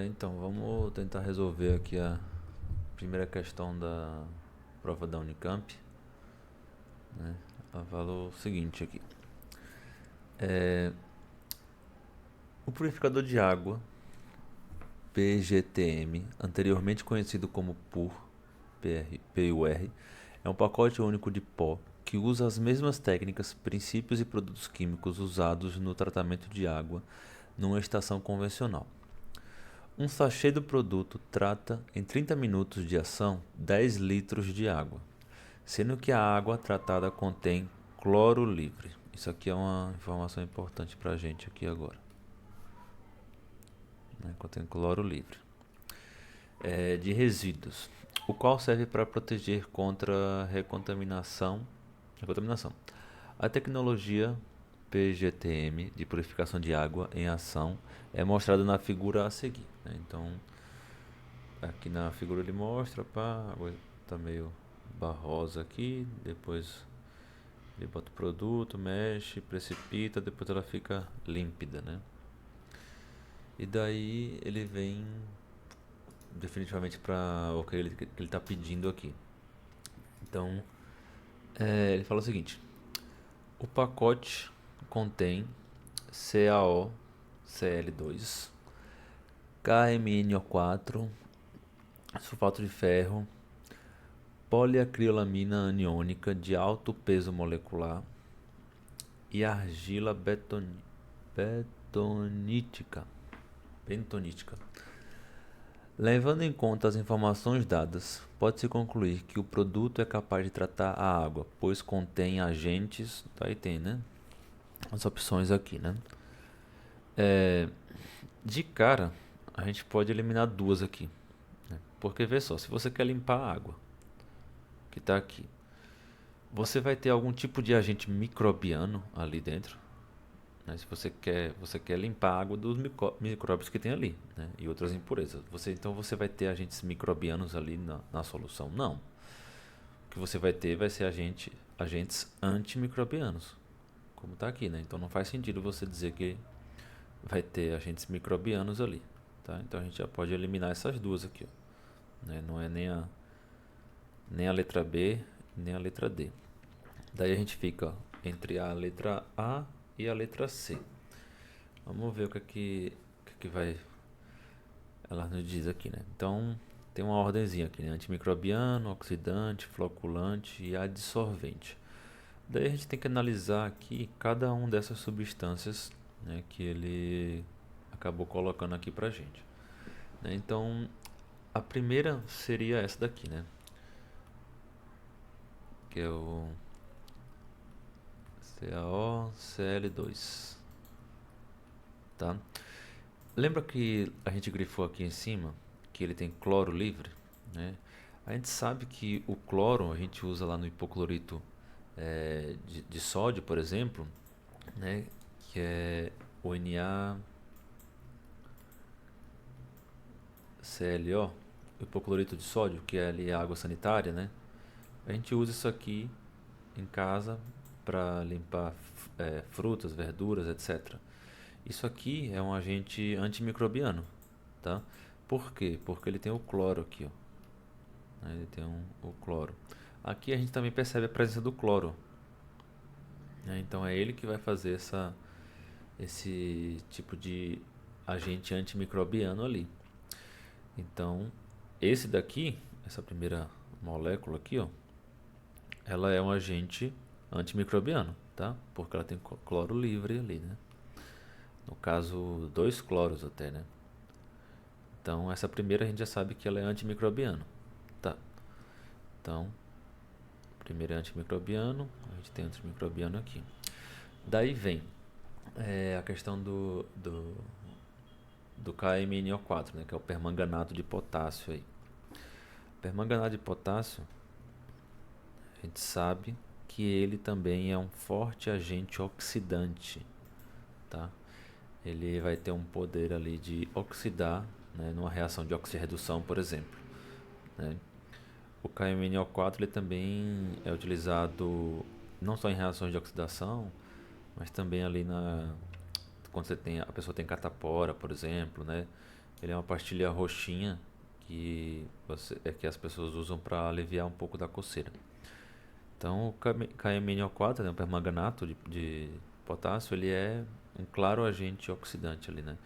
Então, vamos tentar resolver aqui a primeira questão da prova da Unicamp, né? Ela fala o seguinte aqui. É, o purificador de água, PGTM, anteriormente conhecido como PUR, é um pacote único de pó que usa as mesmas técnicas, princípios e produtos químicos usados no tratamento de água numa estação convencional. Um sachê do produto trata, em 30 minutos de ação, 10 litros de água, sendo que a água tratada contém cloro livre. Isso aqui é uma informação importante para a gente aqui agora, né? Contém cloro livre. De resíduos, o qual serve para proteger contra recontaminação. A tecnologia PGTM de purificação de água em ação é mostrada na figura a seguir, né? Então, aqui na figura ele mostra, pá, a água tá meio barrosa aqui, depois ele bota o produto, mexe, precipita, depois ela fica límpida, né? E daí ele vem definitivamente para o que ele está pedindo aqui. Então, ele fala o seguinte: o pacote contém CaOCl2, KMnO4, sulfato de ferro, poliacrilamina aniônica de alto peso molecular e argila betonítica. bentonítica. Levando em conta as informações dadas, pode-se concluir que o produto é capaz de tratar a água, pois contém agentes. Aí tem, né? As opções aqui, né? É, de cara, a gente pode eliminar duas aqui, né? Porque vê só, se você quer limpar a água que está aqui, você vai ter algum tipo de agente microbiano ali dentro, né? Se você quer limpar a água dos micróbios que tem ali, né? E outras impurezas. Então você vai ter agentes microbianos ali na solução? Não. O que você vai ter vai ser agentes antimicrobianos, como está aqui, né? Então não faz sentido você dizer que vai ter agentes microbianos ali, tá? Então a gente já pode eliminar essas duas aqui, ó, né? Não é nem a letra B, nem a letra D. Daí a gente fica entre a letra A e a letra C. Vamos ver o que vai ela nos diz aqui, né? Então tem uma ordenzinha aqui, né? Antimicrobiano, oxidante, floculante e adsorvente. Daí a gente tem que analisar aqui cada uma dessas substâncias, né, que ele acabou colocando aqui pra gente, né? Então a primeira seria essa daqui, né? Que é o CaOCl2, tá? Lembra que a gente grifou aqui em cima que ele tem cloro livre, né? A gente sabe que o cloro a gente usa lá no hipoclorito de sódio, por exemplo, né? Que é o NaClO, o hipoclorito de sódio, que é ali a água sanitária, né? A gente usa isso aqui em casa para limpar frutas, verduras, etc. Isso aqui é um agente antimicrobiano, tá? Por quê? Porque ele tem o cloro aqui, ó, né? Ele tem o cloro. Aqui a gente também percebe a presença do cloro, né? Então é ele que vai fazer esse tipo de agente antimicrobiano ali. Então, esse daqui, essa primeira molécula aqui, ó, ela é um agente antimicrobiano, tá? Porque ela tem cloro livre ali, né? No caso, dois cloros até, né? Então, essa primeira a gente já sabe que ela é antimicrobiano, tá? Então, primeiro é antimicrobiano, a gente tem antimicrobiano aqui. Daí vem a questão do KMnO4, né? Que é o permanganato de potássio aí. Permanganato de potássio, a gente sabe que ele também é um forte agente oxidante, tá? Ele vai ter um poder ali de oxidar, né, numa reação de oxirredução, por exemplo, né? O KMnO4 ele também é utilizado não só em reações de oxidação, mas também ali quando a pessoa tem catapora, por exemplo, né? Ele é uma pastilha roxinha que as pessoas usam para aliviar um pouco da coceira. Então, o KMNO4, né, o permanganato de potássio, ele é um claro agente oxidante ali, né?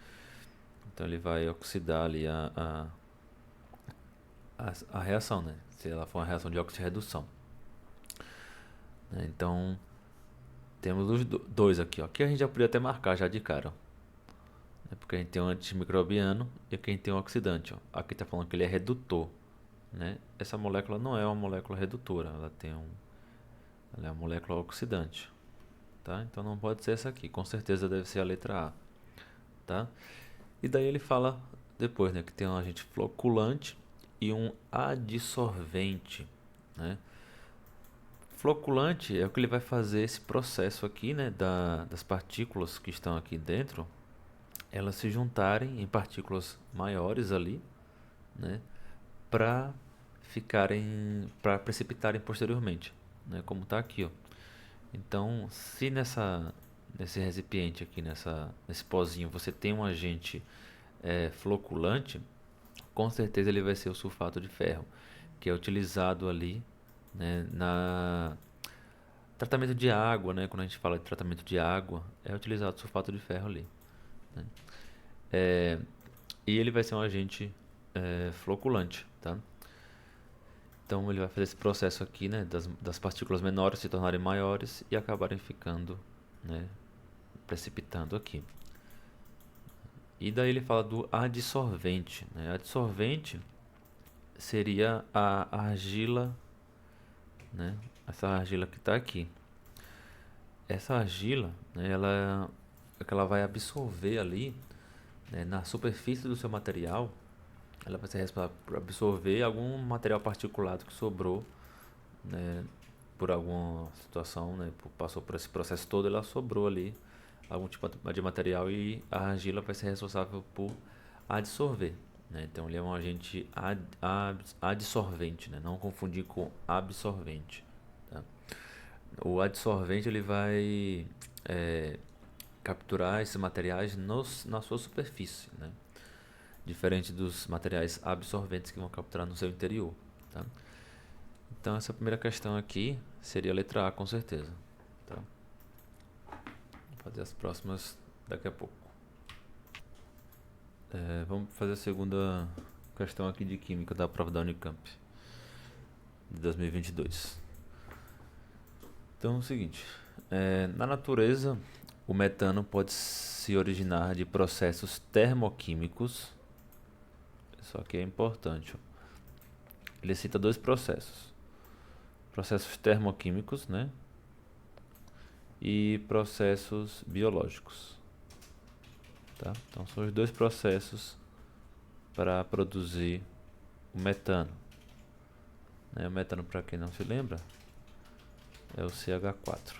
Então, ele vai oxidar ali a reação, né? Se ela for uma reação de oxirredução, né? Então, temos os dois aqui, ó. Aqui a gente já podia até marcar já de cara, ó, né? Porque a gente tem um antimicrobiano e aqui a gente tem um oxidante, ó. Aqui está falando que ele é redutor, né? Essa molécula não é uma molécula redutora, ela é uma molécula oxidante, tá? Então não pode ser essa aqui, com certeza deve ser a letra A, tá? E daí ele fala depois, né, que tem um agente floculante e um adsorvente, né? Floculante é o que ele vai fazer esse processo aqui, né, das partículas que estão aqui dentro, elas se juntarem em partículas maiores ali, né, para para precipitarem posteriormente, né, como está aqui, ó. Então, se nesse recipiente aqui, nesse pozinho, você tem um agente floculante, com certeza ele vai ser o sulfato de ferro, que é utilizado ali, né, na tratamento de água, né? Quando a gente fala de tratamento de água, é utilizado sulfato de ferro ali, né? É, e ele vai ser um agente floculante, tá? Então ele vai fazer esse processo aqui, né, das partículas menores se tornarem maiores e acabarem ficando, né, precipitando aqui. E daí ele fala do adsorvente, né? Adsorvente seria a argila, né? Essa argila que está aqui. Essa argila, né, ela vai absorver ali, né, na superfície do seu material, ela vai ser responsável por absorver algum material particulado que sobrou, né, por alguma situação, né, passou por esse processo todo, ela sobrou ali algum tipo de material e a argila vai ser responsável por adsorver, né? Então ele é um agente adsorvente, né? Não confundir com absorvente, tá? O adsorvente ele vai capturar esses materiais na sua superfície, né? Diferente dos materiais absorventes que vão capturar no seu interior, tá? Então essa primeira questão aqui seria a letra A, com certeza, tá? Vou fazer as próximas daqui a pouco. Vamos fazer a segunda questão aqui de química da prova da Unicamp de 2022. Então é o seguinte, na natureza o metano pode se originar de processos termoquímicos. Isso aqui é importante, ó. Ele cita dois processos termoquímicos, né, e processos biológicos, tá? Então são os dois processos para produzir o metano, né? O metano, para quem não se lembra, é o CH4,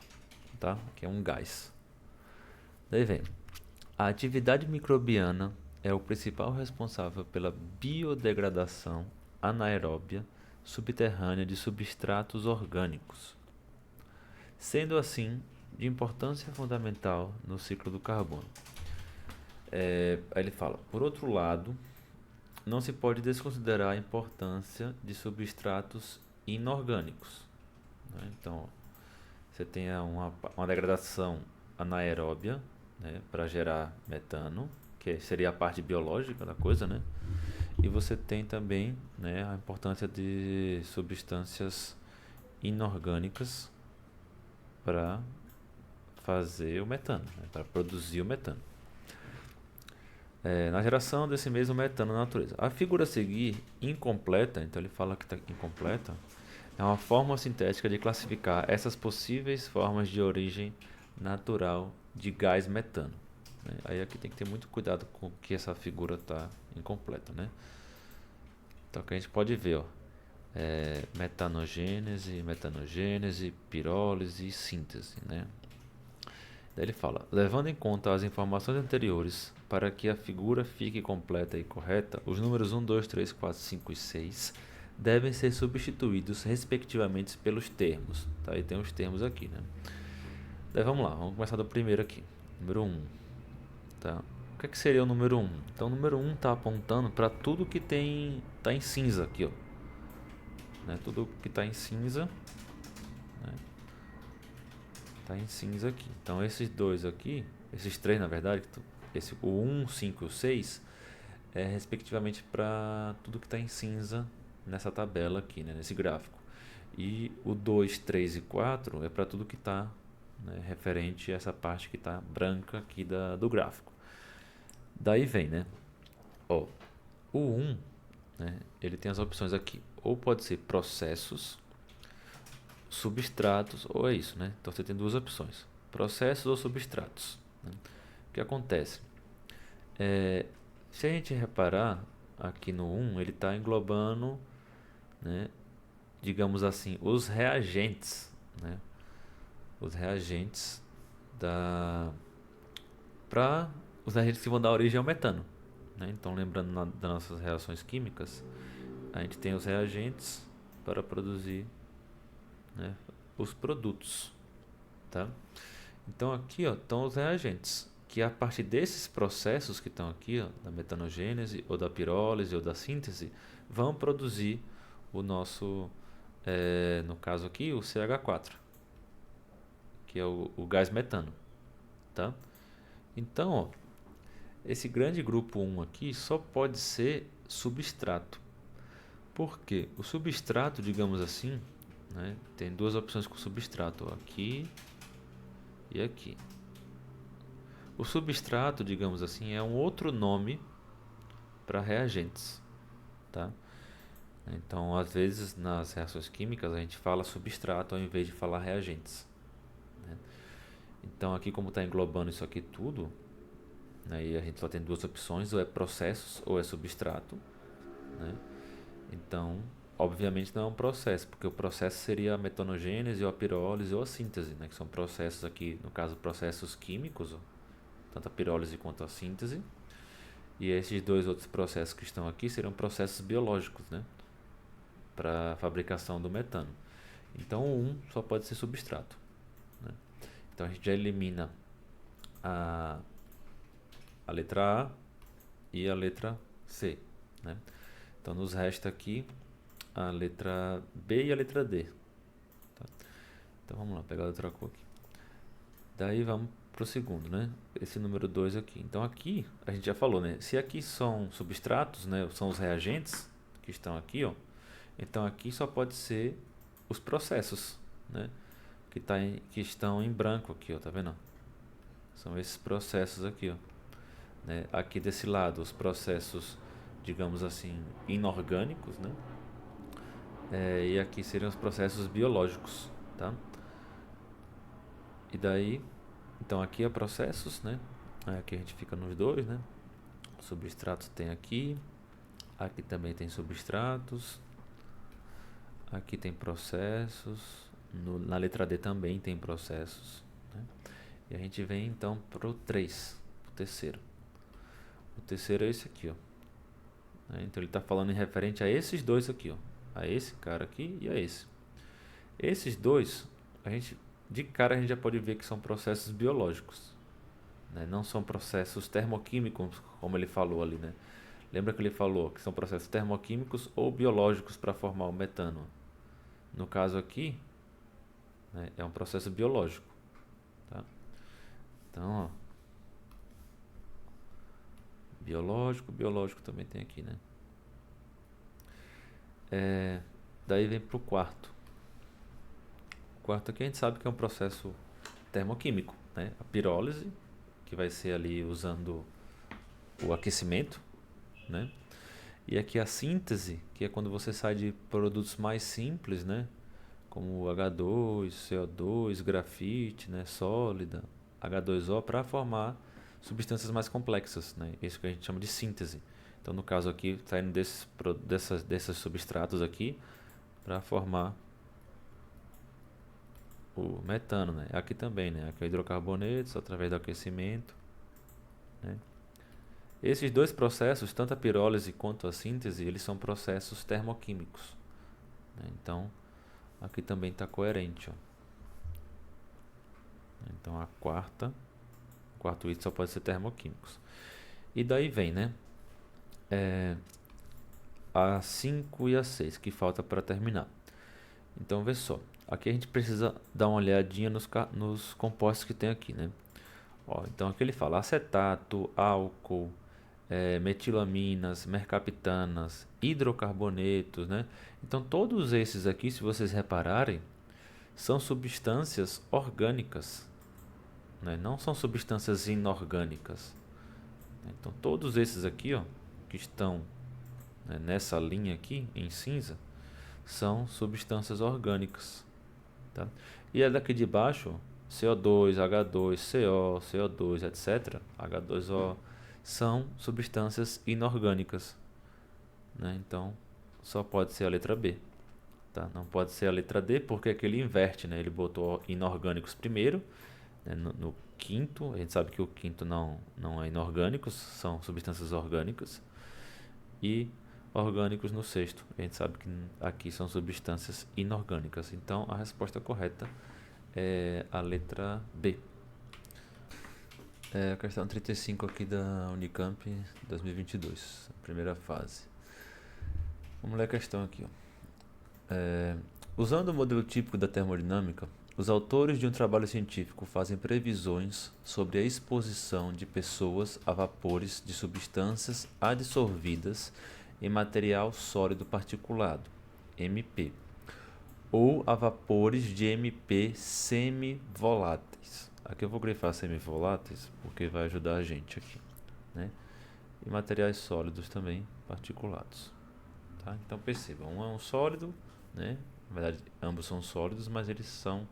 tá? Que é um gás. Daí vem, a atividade microbiana é o principal responsável pela biodegradação anaeróbia subterrânea de substratos orgânicos, sendo assim de importância fundamental no ciclo do carbono. Aí ele fala, por outro lado, não se pode desconsiderar a importância de substratos inorgânicos, né? Então, você tem uma degradação anaeróbia, né, para gerar metano, que seria a parte biológica da coisa, né? E você tem também, né, a importância de substâncias inorgânicas para fazer o metano, né, para produzir o metano. Na geração desse mesmo metano na natureza. A figura a seguir, incompleta, então ele fala que está incompleta, é uma forma sintética de classificar essas possíveis formas de origem natural de gás metano, né? Aí aqui tem que ter muito cuidado com que essa figura está incompleta, né? Então aqui a gente pode ver, ó, metanogênese, pirólise e síntese, né? Daí ele fala, levando em conta as informações anteriores, para que a figura fique completa e correta, os números 1, 2, 3, 4, 5 e 6 devem ser substituídos respectivamente pelos termos, tá? E tem os termos aqui, né? Daí vamos lá, vamos começar do primeiro aqui, número 1, tá? o que é que seria o número um? Então o número um está apontando para tudo que tá em cinza aqui, ó. Né? Tudo que está em cinza, né? Tá em cinza aqui. Então esses dois aqui, esses três na verdade, o 1, 5 e o 6 é respectivamente para tudo que está em cinza nessa tabela aqui, né? Nesse gráfico. E o 2, 3 e 4 é para tudo que está, né, referente a essa parte que está branca aqui do gráfico. Daí vem, né? Ó, o 1, né, ele tem as opções aqui. Ou pode ser processos, substratos, ou é isso, né? Então você tem duas opções: processos ou substratos, né? O que acontece? Se a gente reparar aqui no 1, ele está englobando, né, digamos assim, os reagentes, né? Os reagentes para os reagentes que vão dar origem ao metano, né? Então, lembrando das nossas reações químicas, a gente tem os reagentes para produzir, né, os produtos, tá? Então aqui, ó, estão os reagentes, que a partir desses processos que estão aqui, ó, da metanogênese ou da pirólise ou da síntese, vão produzir o nosso, no caso aqui, o CH4, que é o gás metano, tá? Então, ó, esse grande grupo 1 aqui só pode ser substrato. Por quê? O substrato, digamos assim, né, tem duas opções com substrato, ó, aqui e aqui. O substrato, digamos assim, é um outro nome para reagentes, tá? Então, às vezes, nas reações químicas, a gente fala substrato ao invés de falar reagentes, né? Então, aqui como está englobando isso aqui tudo, né, e a gente só tem duas opções, ou é processos ou é substrato, né? Então, obviamente não é um processo, porque o processo seria a metanogênese, ou a pirólise ou a síntese, né, que são processos aqui, no caso, processos químicos, ó, tanto a pirólise quanto a síntese. E esses dois outros processos que estão aqui seriam processos biológicos, né, para a fabricação do metano. Então, o 1 só pode ser substrato, né? Então, a gente já elimina a, a letra A e a letra C, né? Então, nos resta aqui a letra B e a letra D, tá? Então, vamos lá, pegar a outra cor aqui. Daí, vamos para o segundo, né? Esse número 2 aqui. Então, aqui, a gente já falou, né? Se aqui são substratos, né, são os reagentes que estão aqui, ó. Então, aqui só pode ser os processos, né, que estão em branco aqui, ó, tá vendo? São esses processos aqui, ó, né? Aqui desse lado, os processos, digamos assim, inorgânicos, né? E aqui seriam os processos biológicos, tá? E daí, então aqui é processos, né? Aqui a gente fica nos dois, né? Substratos tem aqui também tem substratos, aqui tem processos, na letra D também tem processos, né? E a gente vem então para o 3, o terceiro. O terceiro é esse aqui, ó, né? Então ele está falando em referente a esses dois aqui, ó, a esse cara aqui e a esse. Esses dois, de cara a gente já pode ver que são processos biológicos, né? Não são processos termoquímicos, como ele falou ali, né? Lembra que ele falou que são processos termoquímicos ou biológicos para formar o metano? No caso aqui, né, é um processo biológico, tá? Então, ó, biológico também tem aqui, né? Daí vem para o quarto. O quarto aqui a gente sabe que é um processo termoquímico, né? A pirólise, que vai ser ali usando o aquecimento, né? E aqui a síntese, que é quando você sai de produtos mais simples, né, como H2, CO2, grafite, né, sólida, H2O, para formar substâncias mais complexas, né? Isso que a gente chama de síntese. Então, no caso aqui, saindo desses substratos aqui para formar o metano, né? Aqui também, né? Aqui é hidrocarbonetos através do aquecimento, né? Esses dois processos, tanto a pirólise quanto a síntese, eles são processos termoquímicos, né? Então, aqui também está coerente, ó. Então, o quarto item só pode ser termoquímicos. E daí vem, né? A 5 e a 6 que falta para terminar. Então, vê só. Aqui a gente precisa dar uma olhadinha nos compostos que tem aqui, né? Ó, então aqui ele fala acetato, álcool, metilaminas, mercaptanas, hidrocarbonetos, né? Então todos esses aqui, se vocês repararem, são substâncias orgânicas, né? Não são substâncias inorgânicas. Então todos esses aqui, ó, que estão, né, nessa linha aqui em cinza, são substâncias orgânicas, tá? E a daqui de baixo, CO2, H2, CO, CO2, etc., H2O, são substâncias inorgânicas, né? Então, só pode ser a letra B, tá? Não pode ser a letra D, porque aqui ele inverte, né? Ele botou inorgânicos primeiro, né? No quinto, a gente sabe que o quinto não é inorgânicos, são substâncias orgânicas, e orgânicos no sexto. A gente sabe que aqui são substâncias inorgânicas. Então, a resposta correta é a letra B. É a questão 35 aqui da Unicamp 2022, a primeira fase. Vamos ler a questão aqui, ó. Usando o modelo típico da termodinâmica, os autores de um trabalho científico fazem previsões sobre a exposição de pessoas a vapores de substâncias adsorvidas em material sólido particulado, MP, ou a vapores de MP semivoláteis. Aqui eu vou grifar semivoláteis porque vai ajudar a gente aqui, né? E materiais sólidos também particulados, tá? Então percebam, um é um sólido, né? Na verdade, ambos são sólidos, mas eles são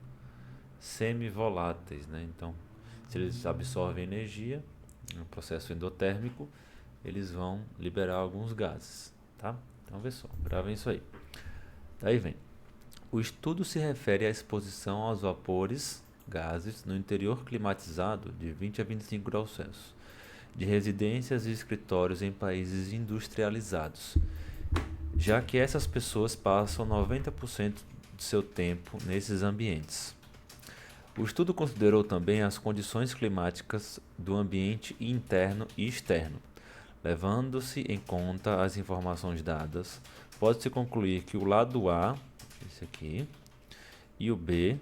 semivoláteis, né? Então, se eles absorvem energia no processo endotérmico, eles vão liberar alguns gases, tá? Então, vê só, gravem isso aí. Daí vem. O estudo se refere à exposição aos vapores, gases, no interior climatizado de 20 a 25 graus Celsius, de residências e escritórios em países industrializados, já que essas pessoas passam 90% de seu tempo nesses ambientes. O estudo considerou também as condições climáticas do ambiente interno e externo. Levando-se em conta as informações dadas, pode-se concluir que o lado A, esse aqui, e o B,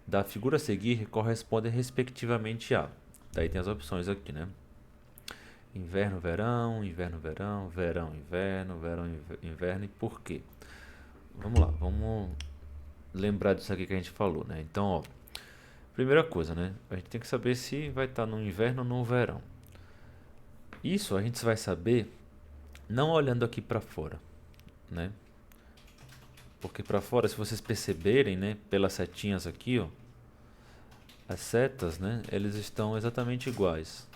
da figura a seguir, correspondem respectivamente a. Daí tem as opções aqui, né? Inverno, verão, inverno, verão, verão, inverno, verão, inverno. E por quê? Vamos lá, vamos lembrar disso aqui que a gente falou, né? Então, ó, primeira coisa, né? A gente tem que saber se vai estar no inverno ou no verão. Isso a gente vai saber não olhando aqui para fora, né? Porque para fora, se vocês perceberem, né, pelas setinhas aqui, ó, as setas, né, eles estão exatamente iguais.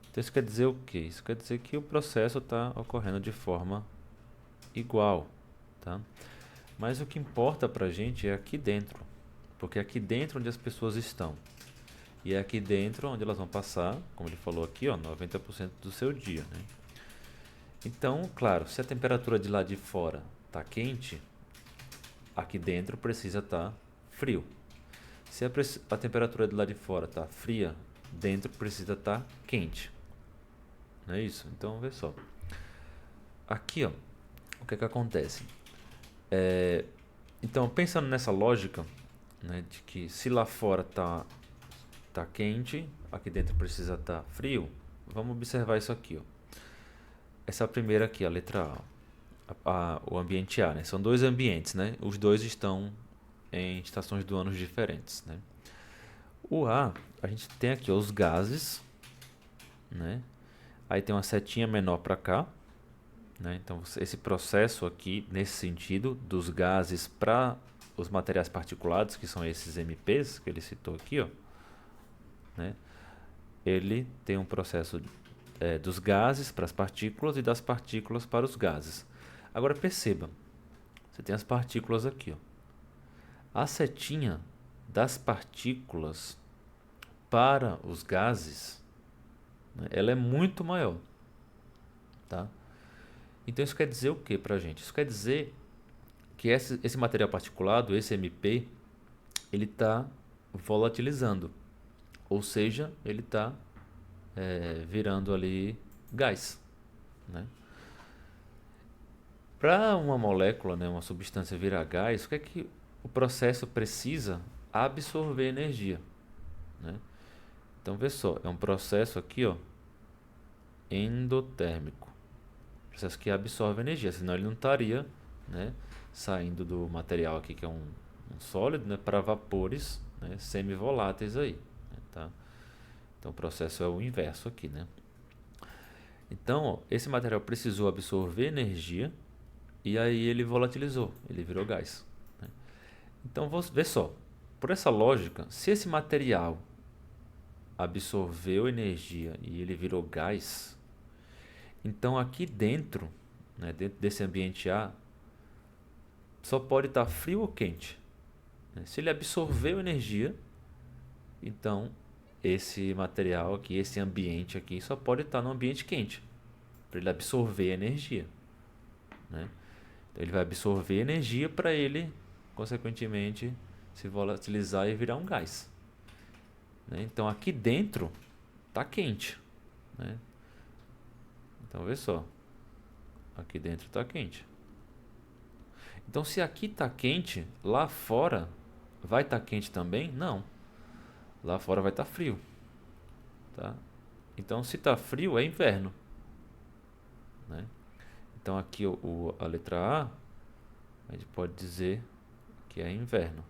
Então isso quer dizer o quê? Isso quer dizer que o processo está ocorrendo de forma igual, tá? Mas o que importa para a gente é aqui dentro, porque é aqui dentro onde as pessoas estão. E é aqui dentro onde elas vão passar, como ele falou aqui, ó, 90% do seu dia, né? Então, claro, se a temperatura de lá de fora está quente, aqui dentro precisa estar frio. Se a temperatura de lá de fora está fria, dentro precisa estar quente. Não é isso? Então, vê só. Aqui, ó, o que é que acontece? Então, pensando nessa lógica, né, de que se lá fora tá quente, aqui dentro precisa estar frio, vamos observar isso aqui, ó. Essa primeira aqui, a letra A, o ambiente A, né? São dois ambientes, né? Os dois estão em estações do ano diferentes, né? O A, a gente tem aqui ó, os gases, né? Aí tem uma setinha menor para cá, né? Então esse processo aqui, nesse sentido, dos gases para os materiais particulados, que são esses MPs que ele citou aqui, ó, né? Ele tem um processo dos gases para as partículas e das partículas para os gases. Agora perceba, você tem as partículas aqui, ó. A setinha das partículas para os gases, né, ela é muito maior, tá? Então isso quer dizer o que para a gente? Isso quer dizer que esse material particulado, esse MP, ele está volatilizando, ou seja, ele está virando ali gás, né? Para uma molécula, né, uma substância virar gás, o que é que o processo precisa? Absorver energia, né? Então, vê só, é um processo aqui, ó, endotérmico. Processo que absorve energia, senão ele não estaria, né, saindo do material aqui, que é um sólido, né, para vapores, né, semivoláteis aí, né, tá? Então, o processo é o inverso aqui, né? Então, ó, esse material precisou absorver energia e aí ele volatilizou, ele virou gás, né? Então, vê só, por essa lógica, se esse material absorveu energia e ele virou gás, então aqui dentro, né, dentro desse ambiente A, só pode estar frio ou quente, né? Se ele absorveu energia, então esse material aqui, esse ambiente aqui, só pode estar no ambiente quente, para ele absorver energia, né? Então ele vai absorver energia para ele, consequentemente, se volatilizar e virar um gás, né? Então aqui dentro está quente, né? Então vê só, aqui dentro está quente. Então se aqui está quente, lá fora vai estar quente também? Não, lá fora vai estar frio, tá? Então se está frio é inverno, né? Então aqui a letra A gente pode dizer que é inverno,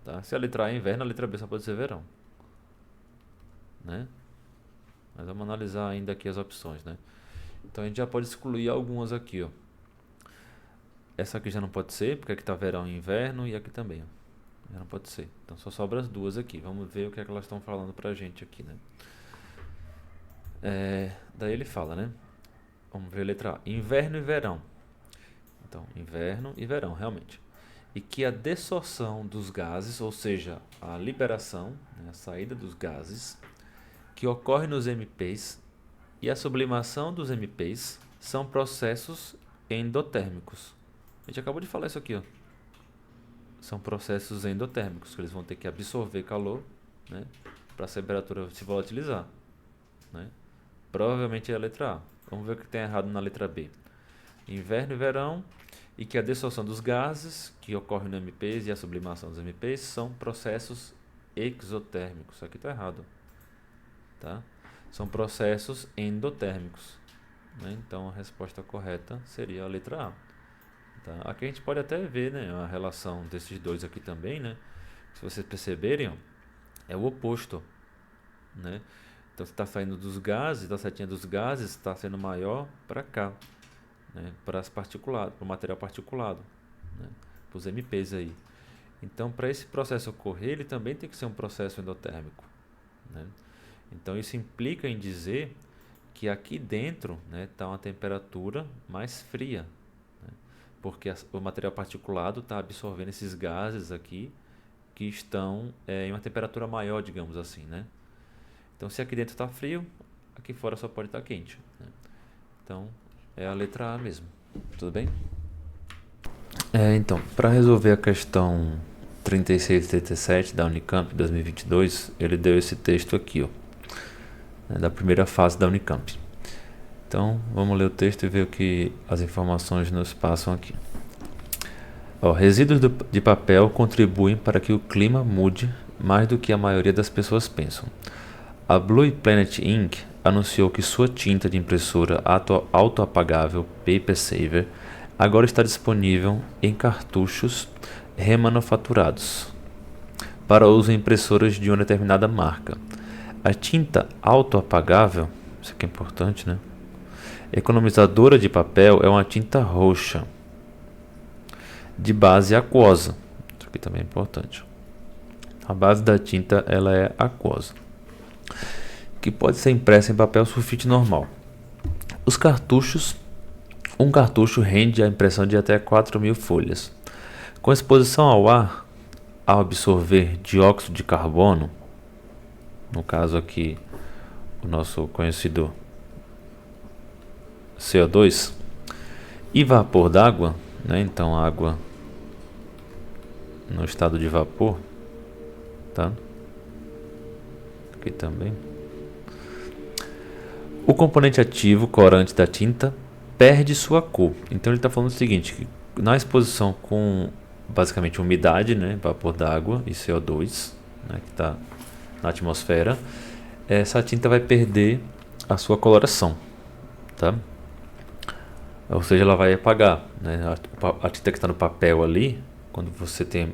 tá? Se a letra A é inverno, a letra B só pode ser verão, né? Mas vamos analisar ainda aqui as opções, né? Então a gente já pode excluir algumas aqui, ó. Essa aqui já não pode ser, porque aqui está verão e inverno, e aqui também, ó, já não pode ser. Então só sobra as duas aqui. Vamos ver o que é que elas estão falando pra gente aqui, né? Daí ele fala, né? Vamos ver a letra A. Inverno e verão. Então, inverno e verão, realmente. E que a dessorção dos gases, ou seja, a liberação, né, a saída dos gases, que ocorre nos MPs e a sublimação dos MPs são processos endotérmicos. A gente acabou de falar isso aqui, ó. São processos endotérmicos, que eles vão ter que absorver calor, né, para a temperatura se volatilizar, né? Provavelmente é a letra A. Vamos ver o que tem errado na letra B. Inverno e verão, e que a dissolução dos gases que ocorre no MPs e a sublimação dos MPs são processos exotérmicos. Isso aqui está errado, tá? São processos endotérmicos, né? Então a resposta correta seria a letra A, tá? Aqui a gente pode até ver, né, a relação desses dois aqui também, né? Se vocês perceberem, ó, é o oposto, né? Então está saindo dos gases, da setinha dos gases está sendo maior para cá, né, para as particuladas, para o material particulado, né, para os MPs aí. Então, para esse processo ocorrer, ele também tem que ser um processo endotérmico, né? Então, isso implica em dizer que aqui dentro, né, está uma temperatura mais fria, né, porque o material particulado está absorvendo esses gases aqui que estão em uma temperatura maior, digamos assim, né? Então, se aqui dentro está frio, aqui fora só pode estar quente, né? Então, é a letra A mesmo. Tudo bem? Então, para resolver a questão 36 e 37 da Unicamp 2022, ele deu esse texto aqui, ó, né, da primeira fase da Unicamp. Então, vamos ler o texto e ver o que as informações nos passam aqui. Ó, resíduos de papel contribuem para que o clima mude mais do que a maioria das pessoas pensam. A Blue Planet Inc. anunciou que sua tinta de impressora autoapagável Paper Saver agora está disponível em cartuchos remanufaturados para uso em impressoras de uma determinada marca. A tinta autoapagável, isso aqui é importante, né? Economizadora de papel é uma tinta roxa de base aquosa. Isso aqui também é importante. A base da tinta ela é aquosa, que pode ser impressa em papel sulfite normal. Os cartuchos, um cartucho rende a impressão de até 4.000 folhas. Com exposição ao ar, ao absorver dióxido de carbono, no caso aqui o nosso conhecido CO2, e vapor d'água, né? Então água no estado de vapor, tá? aqui também. O componente ativo corante da tinta perde sua cor. Então ele está falando o seguinte, que na exposição com basicamente umidade, né, vapor d'água e CO2, né, que está na atmosfera, essa tinta vai perder a sua coloração, tá? Ou seja, ela vai apagar, né? A tinta que está no papel ali, quando você tem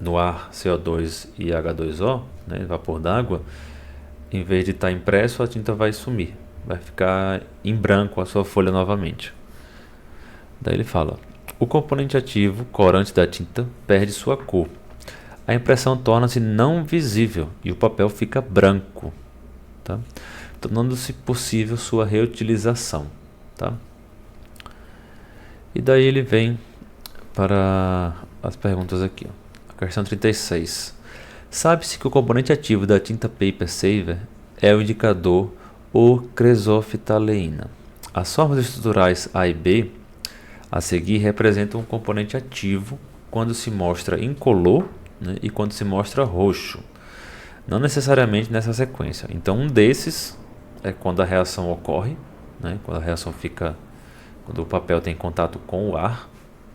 no ar CO2 e H2O, né, vapor d'água, em vez de estar impresso, a tinta vai sumir, vai ficar em branco a sua folha novamente. Daí ele fala: o componente ativo, corante da tinta, perde sua cor. A impressão torna-se não visível e o papel fica branco, tá? Tornando-se possível sua reutilização, tá? E daí ele vem para as perguntas aqui, ó. A questão 36. Sabe-se que o componente ativo da tinta Paper Saver é o indicador ocresofitaleína. As formas estruturais A e B a seguir representam um componente ativo quando se mostra incolor, né, e quando se mostra roxo. Não necessariamente nessa sequência. Então um desses é quando a reação ocorre, né, quando o papel tem contato com o ar,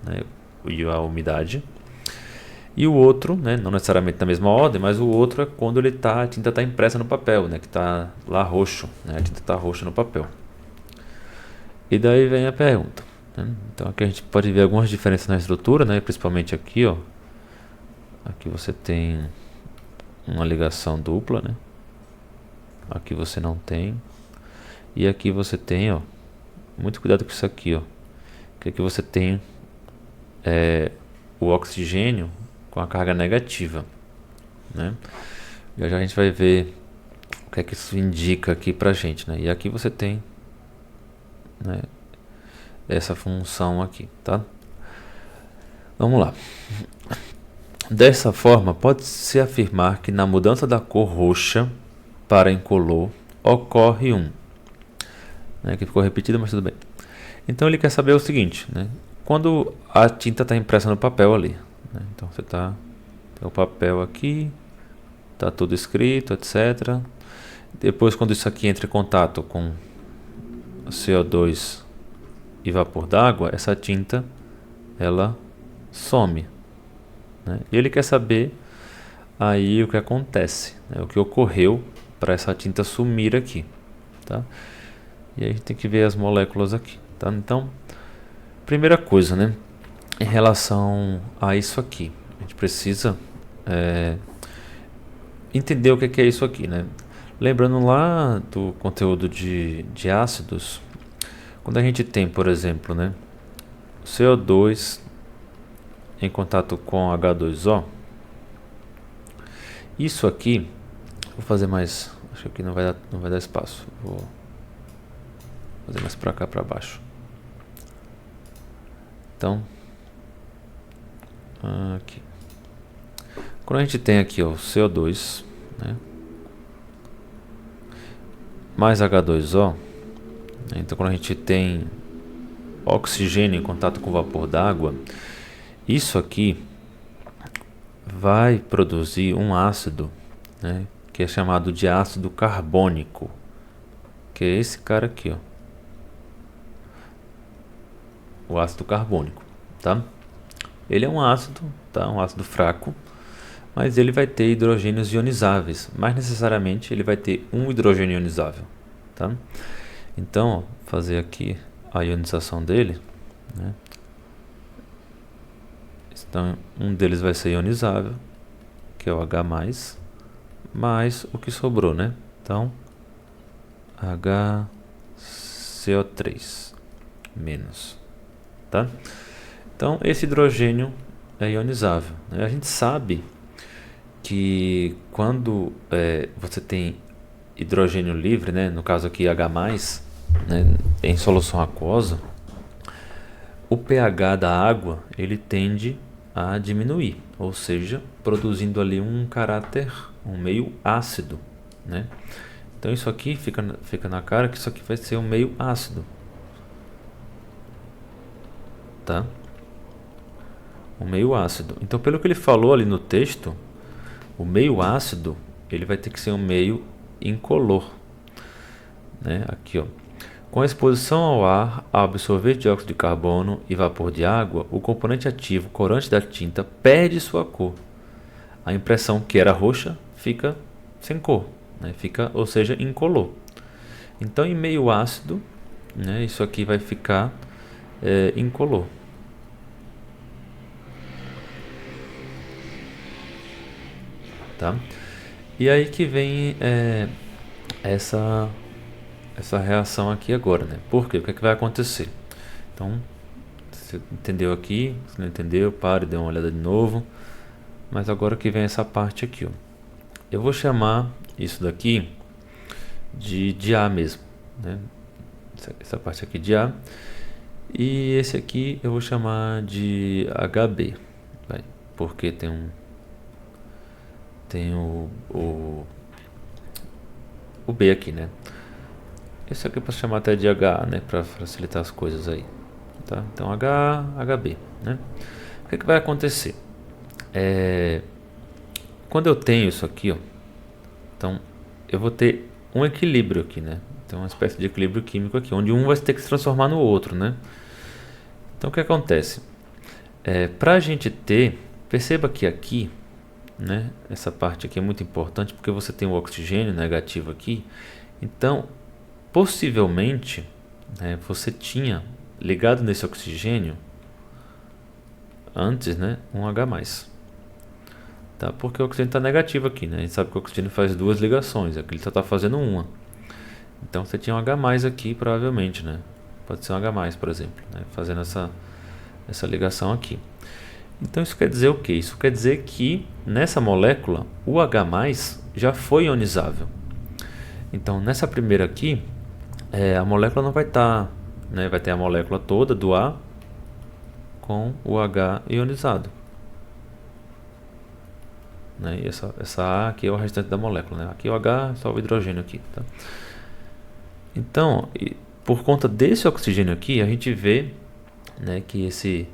né, e a umidade. E o outro, né, não necessariamente na mesma ordem, mas o outro é quando a tinta está impressa no papel, né, que está lá roxo, né, a tinta está roxa no papel. E daí vem a pergunta, né? Então aqui a gente pode ver algumas diferenças na estrutura, né, principalmente aqui, ó. Aqui você tem uma ligação dupla, né? Aqui você não tem. E aqui você tem, ó, muito cuidado com isso aqui, ó, que aqui você tem o oxigênio com a carga negativa, né? Já a gente vai ver o que é que isso indica aqui pra gente, né? E aqui você tem, né, essa função aqui, tá? Vamos lá. Dessa forma, pode-se afirmar que na mudança da cor roxa para incolor ocorre né, que ficou repetido, mas tudo bem. Então ele quer saber o seguinte, né? Quando a tinta está impressa no papel ali, né? Então você tem o papel aqui, tá tudo escrito, etc. Depois, quando isso aqui entra em contato com CO2 e vapor d'água, essa tinta ela some, né? E ele quer saber aí o que acontece, né? O que ocorreu para essa tinta sumir aqui, tá? E aí a gente tem que ver as moléculas aqui, tá? Então, primeira coisa, né, em relação a isso aqui, a gente precisa entender o que é isso aqui, né? Lembrando lá do conteúdo de ácidos, quando a gente tem, por exemplo, né, CO2 em contato com H2O, isso aqui, vou fazer mais, acho que aqui não vai dar espaço, vou fazer mais para cá, para baixo. Então, aqui. Quando a gente tem aqui, ó, CO2, né, mais H2O, né, então quando a gente tem oxigênio em contato com vapor d'água, isso aqui vai produzir um ácido, né, que é chamado de ácido carbônico, que é esse cara aqui, ó, o ácido carbônico, tá? Ele é um ácido, tá? Um ácido fraco, mas ele vai ter hidrogênios ionizáveis, mas necessariamente ele vai ter um hidrogênio ionizável, tá? Então, ó, fazer aqui a ionização dele, né? Então, um deles vai ser ionizável, que é o H+, mais o que sobrou, né? Então, HCO3 menos, tá? Então, esse hidrogênio é ionizável, né? A gente sabe que quando você tem hidrogênio livre, né, no caso aqui H+, né, em solução aquosa, o pH da água ele tende a diminuir, ou seja, produzindo ali um caráter, um meio ácido, né? Então isso aqui fica na cara que isso aqui vai ser um meio ácido, tá? Um meio ácido. Então, pelo que ele falou ali no texto, o meio ácido ele vai ter que ser um meio incolor, né? Aqui, ó. Com a exposição ao ar, a absorver dióxido de carbono e vapor de água, o componente ativo corante da tinta perde sua cor. A impressão que era roxa fica sem cor, né? Fica, ou seja, incolor. Então, em meio ácido, né, isso aqui vai ficar incolor. Tá? E aí que vem essa reação aqui agora, né? Por quê? O que é que vai acontecer? Então, você entendeu aqui? Se não entendeu, pare, dê uma olhada de novo. Mas agora que vem essa parte aqui, ó. Eu vou chamar isso daqui de A mesmo, né? Essa parte aqui de A. E esse aqui eu vou chamar de HB, porque tem o B aqui, né? Esse aqui eu posso chamar até de HA, né? Para facilitar as coisas aí, tá? Então HA, HB, né? O que vai acontecer? Quando eu tenho isso aqui, ó, então eu vou ter um equilíbrio aqui, né? Então uma espécie de equilíbrio químico aqui, onde um vai ter que se transformar no outro, né? Então o que acontece? Para a gente ter, perceba que aqui, né, essa parte aqui é muito importante porque você tem o oxigênio negativo aqui. Então, possivelmente, né, você tinha ligado nesse oxigênio antes, né, um H+. Tá? Porque o oxigênio está negativo aqui, né? A gente sabe que o oxigênio faz duas ligações, aqui ele só está fazendo uma. Então você tinha um H+ aqui, provavelmente, né? Pode ser um H+, por exemplo, né? Fazendo essa ligação aqui. Então isso quer dizer o quê? Isso quer dizer que nessa molécula o H+ já foi ionizável. Então nessa primeira aqui, a molécula não vai estar, né? Vai ter a molécula toda do A com o H ionizado, né? E essa A aqui é o restante da molécula, né? Aqui o H, só o hidrogênio aqui, tá? Então, por conta desse oxigênio aqui, a gente vê, né, que esse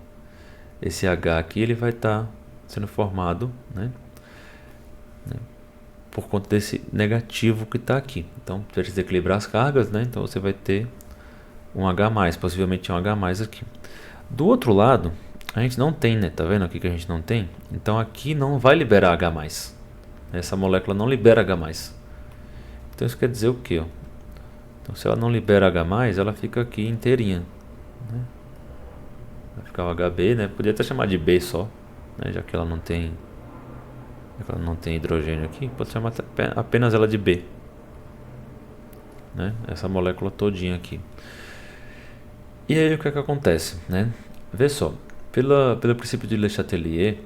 H aqui ele vai estar sendo formado, né, por conta desse negativo que está aqui. Então, para desequilibrar as cargas, né, então você vai ter um H+, possivelmente um H+ aqui. Do outro lado, a gente não tem, né? Tá vendo aqui que a gente não tem? Então aqui não vai liberar H+. Essa molécula não libera H+. Então isso quer dizer o quê? Ó? Então se ela não libera H+, ela fica aqui inteirinha, né? Vai ficar o HB, né? Podia até chamar de B só, né? Já que ela não tem hidrogênio aqui, pode chamar apenas ela de B, né? Essa molécula todinha aqui. E aí o que é que acontece, né? Vê só, pelo princípio de Le Chatelier,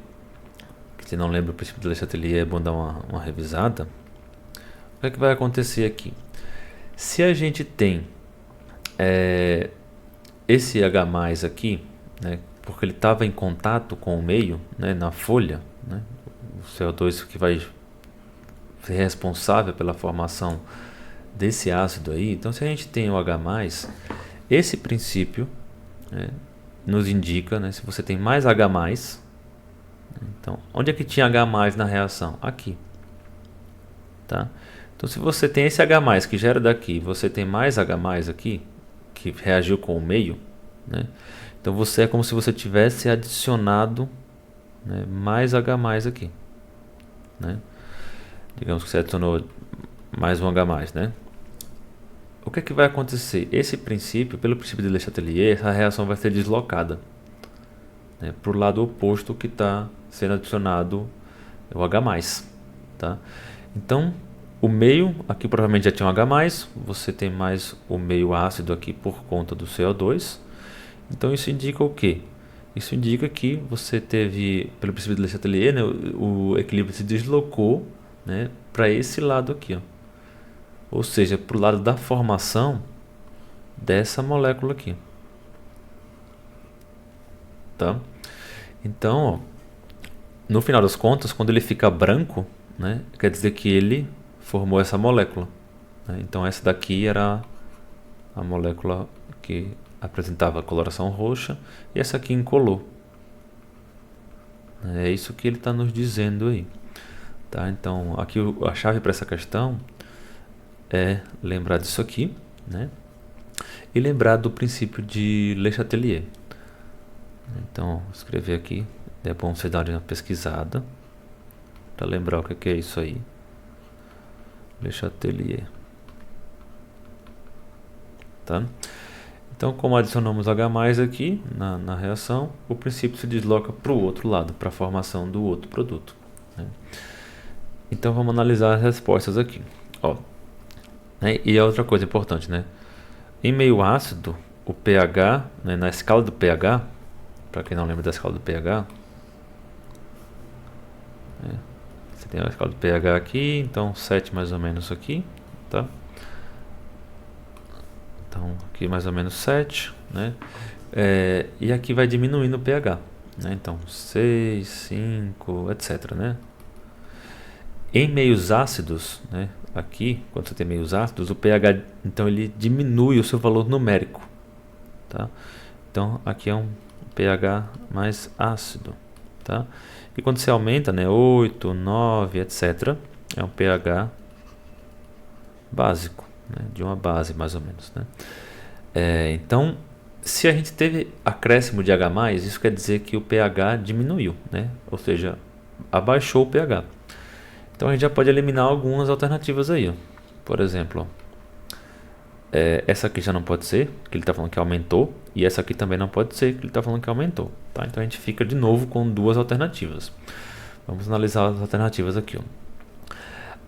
se não lembra o princípio de Le Chatelier, é bom dar uma revisada. O que é que vai acontecer aqui? Se a gente tem esse H+ aqui, né, porque ele estava em contato com o meio, né, na folha, né, o CO2 que vai ser responsável pela formação desse ácido aí. Então se a gente tem o H+, esse princípio, né, nos indica, né, se você tem mais H+, então onde é que tinha H+ na reação? Aqui, tá? Então se você tem esse H+ que gera daqui, você tem mais H+ aqui que reagiu com o meio, né? Então você é como se você tivesse adicionado, né, mais H+ aqui, né? Digamos que você adicionou mais um H+, né? O que é que vai acontecer? Esse princípio, pelo princípio de Le Chatelier, essa reação vai ser deslocada, né, para o lado oposto que está sendo adicionado o H+, tá? Então, o meio, aqui provavelmente já tinha um H+, você tem mais o meio ácido aqui por conta do CO2. Então isso indica o quê? Isso indica que você teve, pelo princípio de Le Chatelier, né, o equilíbrio se deslocou, né, para esse lado aqui, ó. Ou seja, para o lado da formação dessa molécula aqui, tá? Então, ó, no final das contas, quando ele fica branco, né, quer dizer que ele formou essa molécula, né? Então essa daqui era a molécula que apresentava coloração roxa e essa aqui incolor. É isso que ele está nos dizendo aí. tá? Então, aqui a chave para essa questão é lembrar disso aqui, né? E lembrar do princípio de Le Chatelier. Então, vou escrever aqui, é bom você dar uma pesquisada para lembrar o que é isso aí. Le Chatelier. Tá? Então, como adicionamos H+ aqui na reação, o princípio se desloca para o outro lado, para a formação do outro produto, né? Então, vamos analisar as respostas aqui. Ó, né? E a outra coisa importante, né? Em meio ácido, o pH, né, na escala do pH, para quem não lembra da escala do pH, né, você tem a escala do pH aqui, então 7 mais ou menos aqui, tá? Então aqui mais ou menos 7, né? E aqui vai diminuindo o pH, né? Então 6, 5, etc, né? Em meios ácidos, né? Aqui, quando você tem meios ácidos, o pH, então ele diminui o seu valor numérico, tá? Então aqui é um pH mais ácido, tá? E quando você aumenta, né, 8, 9, etc, é um pH básico, né, de uma base mais ou menos, né? Então, se a gente teve acréscimo de H+, isso quer dizer que o pH diminuiu, né? Ou seja, abaixou o pH. Então a gente já pode eliminar algumas alternativas aí, ó. Por exemplo, essa aqui já não pode ser, que ele está falando que aumentou, e essa aqui também não pode ser, que ele está falando que aumentou, tá? Então a gente fica de novo com duas alternativas. Vamos analisar as alternativas aqui, ó.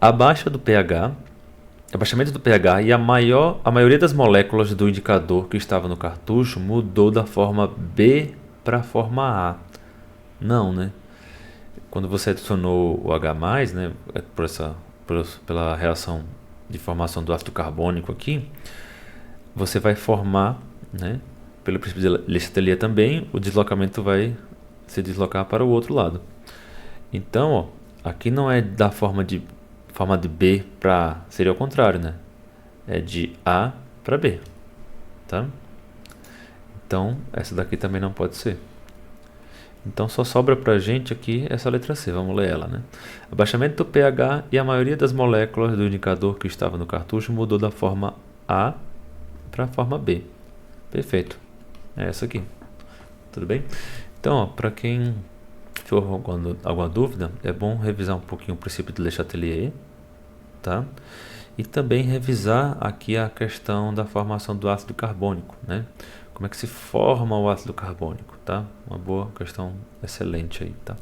Abaixamento do pH e a maioria das moléculas do indicador que estava no cartucho mudou da forma B para a forma A. Não, né? Quando você adicionou o H+, né, pela reação de formação do ácido carbônico aqui, você vai formar, né, pelo princípio de Le Chatelier também, o deslocamento vai se deslocar para o outro lado. Então, ó, aqui não é da forma de B para... seria o contrário, né? É de A para B, tá? Então, essa daqui também não pode ser. Então, só sobra para a gente aqui essa letra C. Vamos ler ela, né? Abaixamento do pH e a maioria das moléculas do indicador que estava no cartucho mudou da forma A para a forma B. Perfeito. É essa aqui. Tudo bem? Então, para quem for alguma dúvida, é bom revisar um pouquinho o princípio de Le Chatelier, tá? E também revisar aqui a questão da formação do ácido carbônico, né? Como é que se forma o ácido carbônico, tá? Uma boa questão, excelente aí, tá?